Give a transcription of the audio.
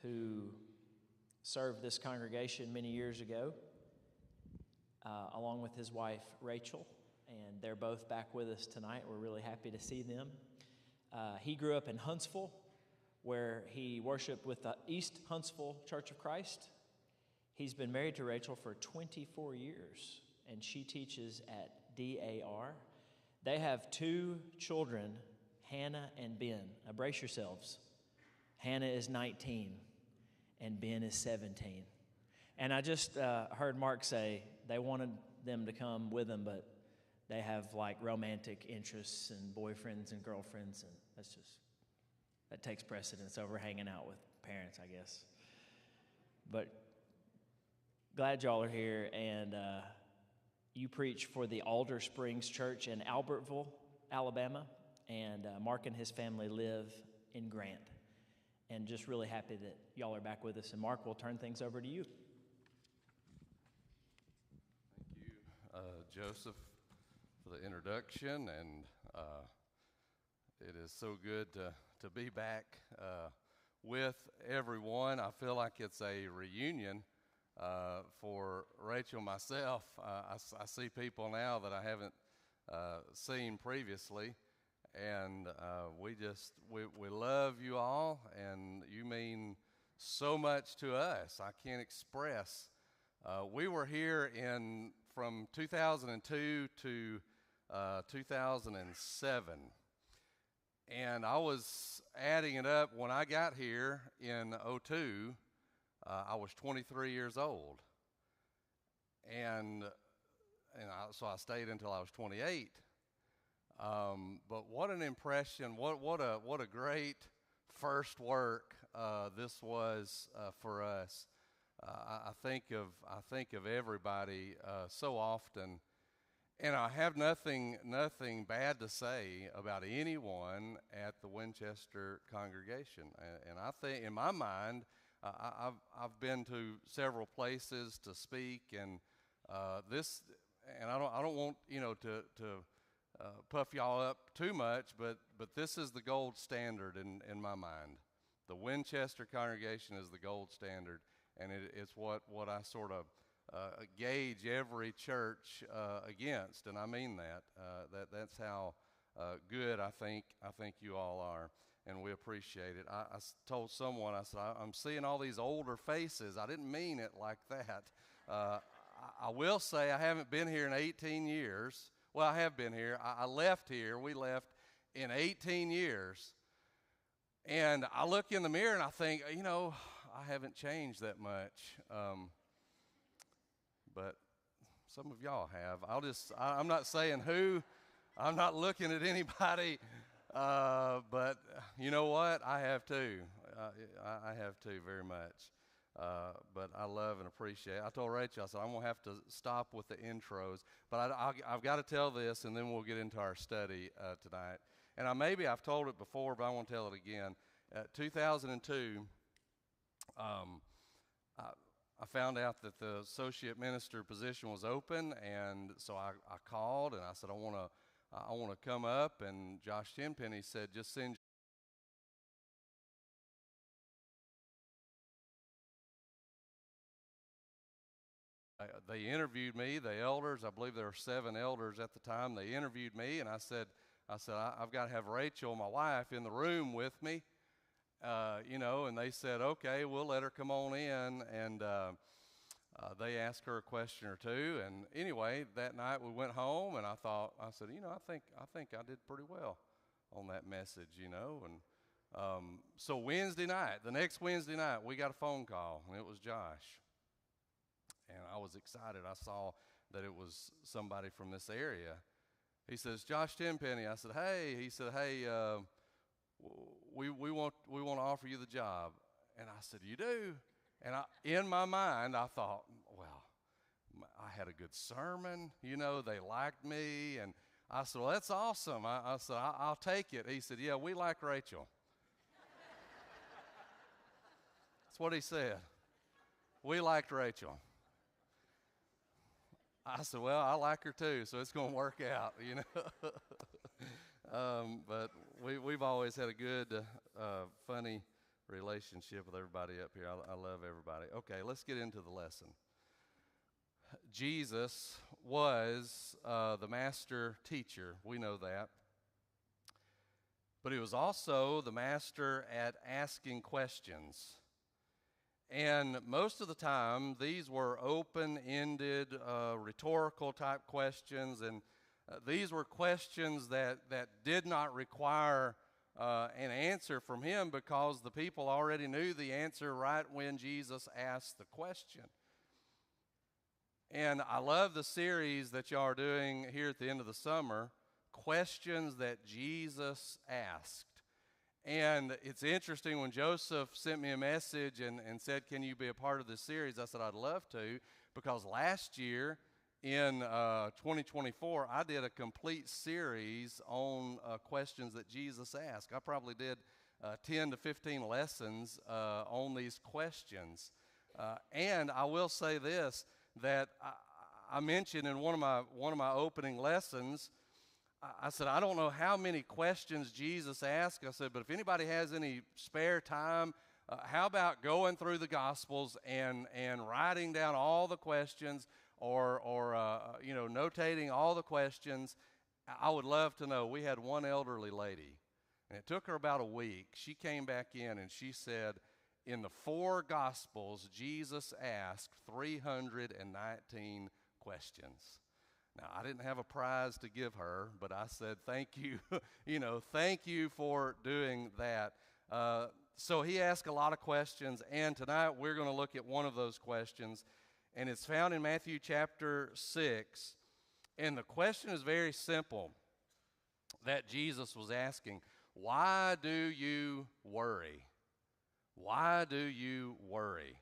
who served this congregation many years ago, along with his wife, Rachel, and they're both back with us tonight. We're really happy to see them. He grew up in Huntsville, where he worshiped with the East Huntsville Church of Christ. He's been married to Rachel for 24 years, and she teaches at DAR. They have 2 children, Hannah and Ben. Now brace yourselves. Hannah is 19, and Ben is 17. And I just heard Mark say they wanted them to come with them, but they have like romantic interests and boyfriends and girlfriends, and that takes precedence over hanging out with parents, I guess. But glad y'all are here, and you preach for the Alder Springs Church in Albertville, Alabama, and Mark and his family live in Grant. And just really happy that y'all are back with us. And Mark, we'll turn things over to you. Thank you, Joseph, for the introduction, and it is so good to be back with everyone. I feel like it's a reunion for Rachel and myself. I see people now that I haven't seen previously, and we love you all, and you mean so much to us. I can't express. We were here from 2002 to 2007, and I was adding it up. When I got here in 2002, I was 23 years old, so I stayed until I was 28. But what an impression! What a great first work this was for us. I think of everybody so often, and I have nothing bad to say about anyone at the Winchester congregation. And I think, in my mind, I've been to several places to speak, and I don't want to puff y'all up too much, but this is the gold standard in my mind. The Winchester congregation is the gold standard, and it's what I sort of gauge every church against, and I mean that. That's how good I think you all are, and we appreciate it. I told someone, I said, I'm seeing all these older faces. I didn't mean it like that. I will say I haven't been here in 18 years. Well, I have been here. I left here. We left in 18 years. And I look in the mirror and I think, I haven't changed that much. But some of y'all have. I'm not saying who. I'm not looking at anybody. But you know what? I have too. I have too, very much. But I love and appreciate it. I told Rachel, I said, I'm going to have to stop with the intros. But I've got to tell this, and then we'll get into our study tonight. And I've told it before, but I want to tell it again. 2002, I found out that the associate minister position was open, and so I called, and I said, I want to come up. And Josh Tenpenny said, just send They interviewed me, the elders. I believe there were 7 elders at the time. They interviewed me, and I said, I've got to have Rachel, my wife, in the room with me, and they said, okay, we'll let her come on in, and they asked her a question or two, and anyway, that night we went home, and I said, I think I did pretty well on that message, and so the next Wednesday night, we got a phone call, and it was Josh. And I was excited. I saw that it was somebody from this area. He says, Josh Tenpenny. I said, hey. He said, hey, we want to offer you the job. And I said, you do? And in my mind, I thought, well, I had a good sermon. They liked me. And I said, well, that's awesome. I said, I'll take it. He said, yeah, we like Rachel. That's what he said. We liked Rachel. I said, well, I like her too, so it's going to work out, But we've always had a good, funny relationship with everybody up here. I love everybody. Okay, let's get into the lesson. Jesus was the master teacher. We know that. But he was also the master at asking questions. And most of the time, these were open-ended, rhetorical type questions, and these were questions that did not require an answer from him, because the people already knew the answer right when Jesus asked the question. And I love the series that y'all are doing here at the end of the summer, Questions That Jesus Asked. And it's interesting, when Joseph sent me a message and said, can you be a part of this series? I said, I'd love to, because last year in 2024, I did a complete series on questions that Jesus asked. I probably did 10 to 15 lessons on these questions. And I will say this, that I mentioned in one of my opening lessons, I said, I don't know how many questions Jesus asked. I said, but if anybody has any spare time, how about going through the Gospels and writing down all the questions, or notating all the questions? I would love to know. We had one elderly lady, and it took her about a week. She came back in and she said, in the 4 Gospels, Jesus asked 319 questions. Now, I didn't have a prize to give her, but I said, thank you, thank you for doing that. So he asked a lot of questions, and tonight we're going to look at one of those questions, and it's found in Matthew chapter 6, and the question is very simple that Jesus was asking. Why do you worry? Why do you worry?